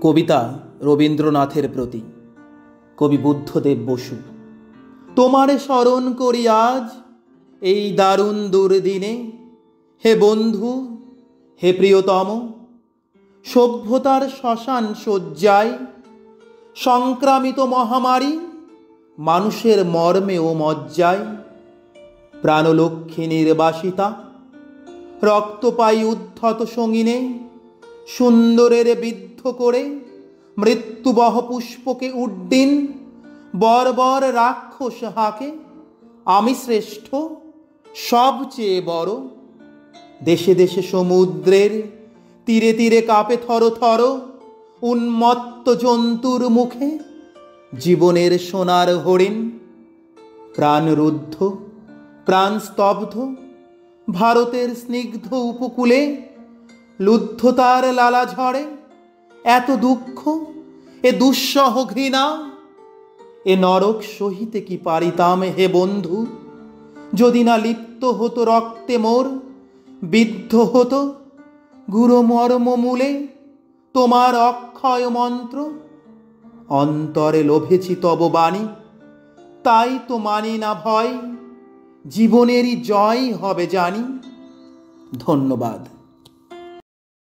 কবিতা রবীন্দ্রনাথের প্রতি। কবি বুদ্ধদেব বসু। তোমারে স্মরণ করি আজ এই দারুণ দুর্দিনে, হে বন্ধু, হে প্রিয়তম। সভ্যতার শ্মশান শয্যায় সংক্রামিত মহামারী, মানুষের মর্মে ও মজ্জায় প্রাণলক্ষ্মী নির্বাসিতা। রক্তপাই উদ্ধত সঙ্গিনে সুন্দরের বিদ্ধ করে মৃত্যুবহ পুষ্পকে উড্ডিন বর্বর রাক্ষস হাকে। আমি শ্রেষ্ঠ, সবচেয়ে বড়। দেশে দেশে সমুদ্রের তীরে তীরে কাঁপে থর থর উন্মত্ত জন্তুর মুখে জীবনের সোনার হরিণ। প্রাণরুদ্ধ, প্রাণ স্তব্ধ ভারতের স্নিগ্ধ উপকূলে লুব্ধতার লালা ঝরে। এত দুঃখ, এ দুঃসহ ঘৃণা, এ নরক সহিতে কি পারিতাম হে বন্ধু, যদি না লিপ্ত হতো রক্তে মোর, বিদ্ধ হতো গুরু মর্ম মূলে তোমার অক্ষয় মন্ত্র। অন্তরে লোভেছি তব বাণী, তাই তো মানি না ভয়, জীবনেরই জয় হবে জানি। ধন্যবাদ।